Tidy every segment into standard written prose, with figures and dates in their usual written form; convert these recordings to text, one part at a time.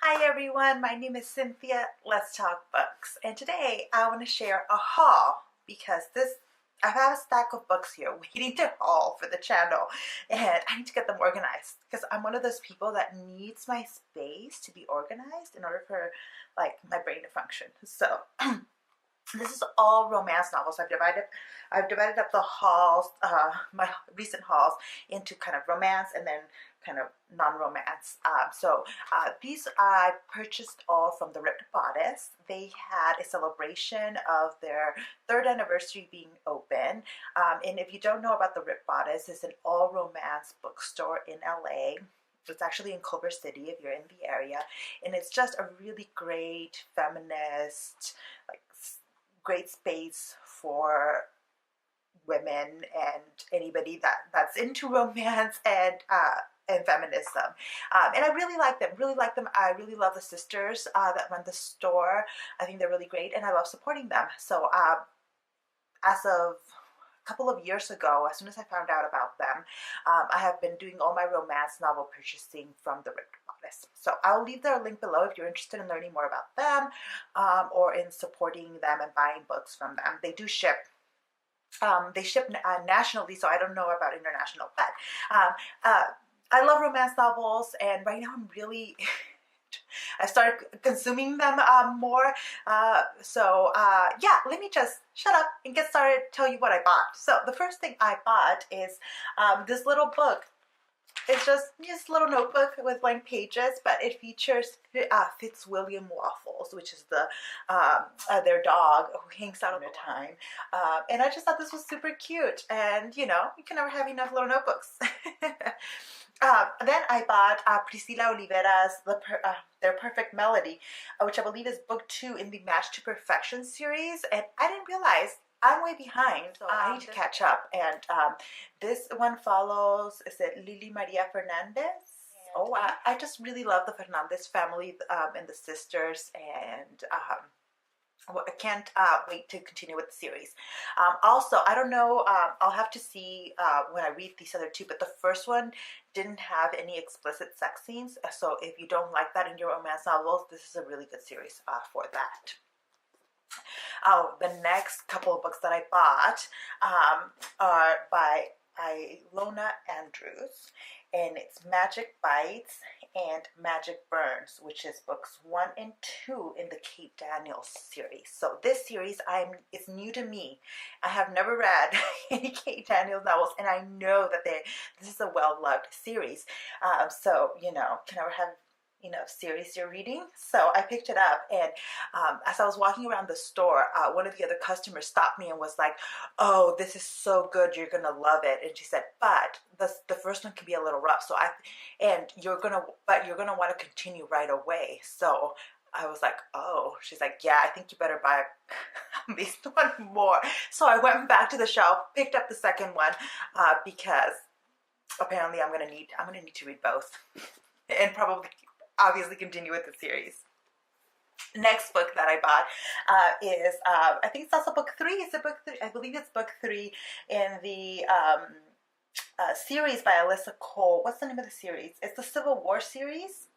Hi everyone, my name is Cynthia. Let's talk books. And today I want to share a haul because I have a stack of books here waiting to haul for the channel and I need to get them organized because I'm one of those people that needs my space to be organized in order for like my brain to function. So this is all romance novels. I've divided up the hauls, my recent hauls, into kind of romance and then kind of non-romance. These I purchased all from the Ripped Bodice. They had a celebration of their third anniversary being open. And if you don't know about the Ripped Bodice, it's an all romance bookstore in LA. It's actually in Culver City if you're in the area, and it's just a really great feminist, like great space for women and anybody that's into romance and feminism. And I really like them. I really love the sisters that run the store. I think they're really great, and I love supporting them. So as of a couple of years ago, as soon as I found out about them, I have been doing all my romance novel purchasing from the Ripped Bodice. So I'll leave their link below if you're interested in learning more about them or in supporting them and buying books from them. They do ship. They ship nationally, so I don't know about international, but I love romance novels, and right now I'm really I started consuming them more. Yeah, let me just shut up and get started, tell you what I bought. So the first thing I bought is this little book. It's just a little notebook with blank pages, but it features Fitzwilliam Waffles, which is their dog who hangs out all the time. And I just thought this was super cute. And, you can never have enough little notebooks. Then I bought Priscilla Oliveras, their Perfect Melody, which I believe is book 2 in the Match to Perfection series. And I didn't realize I'm way behind, so I need to catch up. And this one follows, is it Lily Maria Fernandez? Oh, I just really love the Fernandez family and the sisters, and I can't wait to continue with the series. Also, I don't know, I'll have to see when I read these other two, but the first one didn't have any explicit sex scenes, so if you don't like that in your romance novels, this is a really good series for that. The next couple of books that I bought are by Ilona Andrews, and it's Magic Bites and Magic Burns, which is books 1 and 2 in the Kate Daniels series. So this series it's new to me. I have never read any Kate Daniels novels, and I know that this is a well-loved series. Can never have series you're reading. So I picked it up, and as I was walking around the store, one of the other customers stopped me and was like, "Oh, this is so good, you're gonna love it." And she said, "But the first one can be a little rough, you're gonna want to continue right away." So I was like, "Oh." She's like, "Yeah, I think you better buy at least one more." So I went back to the shelf, picked up the second one because apparently I'm gonna need to read both and probably obviously continue with the series. Next book that I bought is I think it's also book 3. Is it book 3? I believe it's book 3 in the series by Alyssa Cole. What's the name of the series? It's the Civil War series.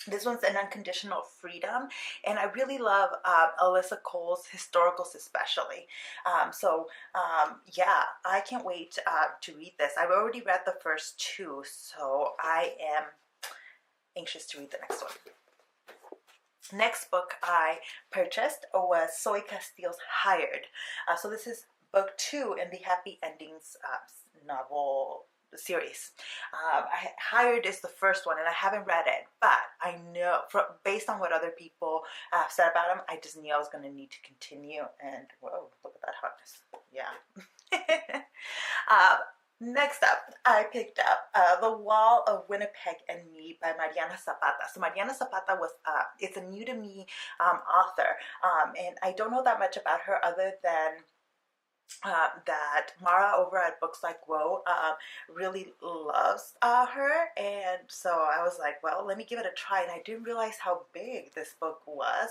This one's an Unconditional Freedom, and I really love Alyssa Cole's historicals especially. Yeah, I can't wait to read this. I've already read the first 2, so I am anxious to read the next one. Next book I purchased was Zoey Castille's Hired. So this is book 2 in the Happy Endings novel series. Hired is the first one, and I haven't read it, but I know based on what other people said about him, I just knew I was going to need to continue. And whoa, look at that hotness! Yeah. Next up, I picked up The Wall of Winepeg and Me by Mariana Zapata. So Mariana Zapata it's a new to me author, and I don't know that much about her other than that Mara over at Books Like Whoa really loves her, and so I was like, well, let me give it a try, and I didn't realize how big this book was.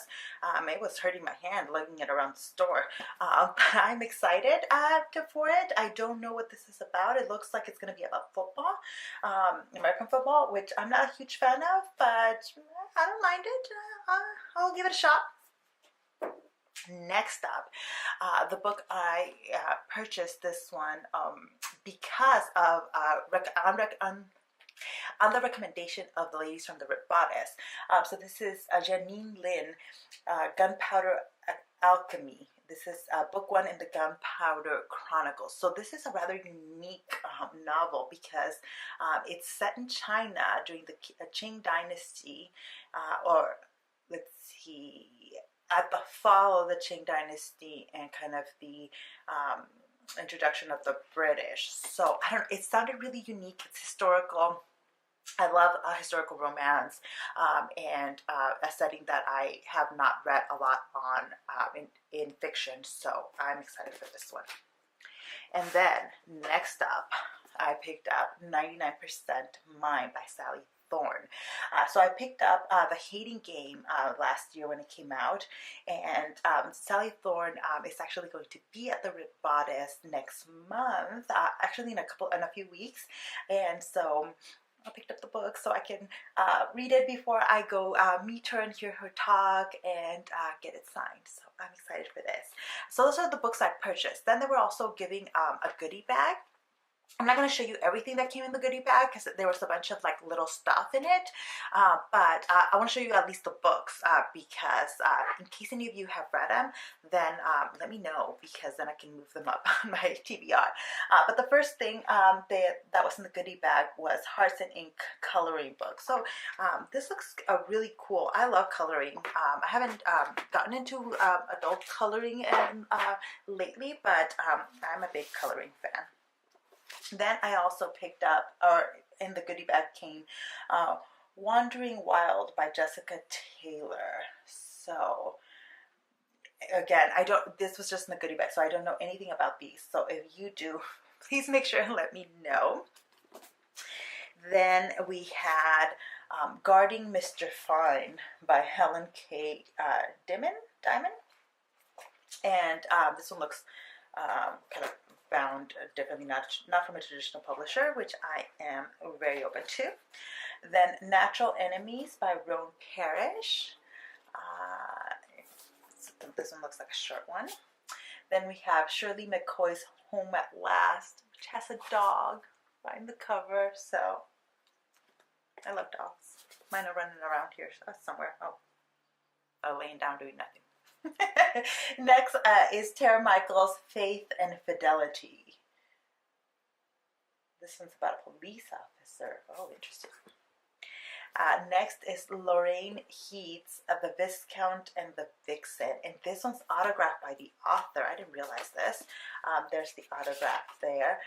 It was hurting my hand lugging it around the store, but I'm excited for it. I don't know what this is about. It looks like it's going to be about football, American football, which I'm not a huge fan of, but I don't mind it. I'll give it a shot. Next up, the book I purchased this one because of on the recommendation of the ladies from the Ripped Bodice. So this is Jeannie Lin, Gunpowder Alchemy. This is book one in the Gunpowder Chronicles. So this is a rather unique novel because it's set in China during the Qing Dynasty, or let's see, at the fall of the Qing Dynasty and kind of the introduction of the British. So I don't know, it sounded really unique. It's historical. I love historical romance and a setting that I have not read a lot on in fiction. So I'm excited for this one. And then next up, I picked up 99% Mine by Sally Thorne. So I picked up The Hating Game last year when it came out, and Sally Thorne is actually going to be at the Ripped Bodice next month, actually in a few weeks, and so I picked up the book so I can read it before I go meet her and hear her talk and get it signed. So I'm excited for this. So those are the books I purchased. Then they were also giving a goodie bag. I'm not going to show you everything that came in the goodie bag because there was a bunch of like little stuff in it, but I want to show you at least the books because in case any of you have read them, then let me know because then I can move them up on my TBR. But the first thing that was in the goodie bag was Hearts and Ink coloring book. So this looks really cool. I love coloring. I haven't gotten into adult coloring lately, but I'm a big coloring fan. Then I also picked up, or in the goodie bag came, Wandering Wild by Jessica Taylor. So again, this was just in the goodie bag, so I don't know anything about these. So if you do, please make sure and let me know. Then we had Guarding Mr. Fine by Helen K. Diamond. And this one looks kind of bound differently, not from a traditional publisher, which I am very open to. Then Natural Enemies by Roan Parrish. This one looks like a short one. Then we have Shirley McCoy's Home at Last, which has a dog right in the cover. So I love dogs. Mine are running around here somewhere. Oh, laying down doing nothing. Next is Tara Michael's Faith and Fidelity. This one's about a police officer. Oh, interesting. Next is Lorraine Heath's The Viscount and the Vixen. And this one's autographed by the author. I didn't realize this. There's the autograph there.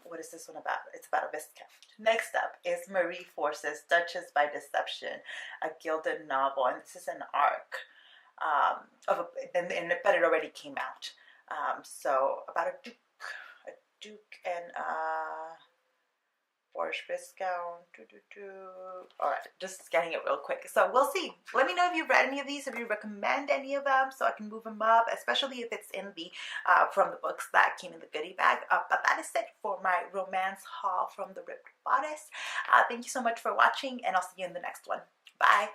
What is this one about? It's about a Viscount. Next up is Marie Force's Duchess by Deception, a gilded novel. And this is an arc. But it already came out. So about a duke and Boris Viscount. All right, just scanning it real quick. So we'll see. Let me know if you've read any of these, if you recommend any of them, so I can move them up, especially if it's in the from the books that came in the goodie bag. But that is it for my romance haul from the Ripped Bodice. Thank you so much for watching, and I'll see you in the next one. Bye.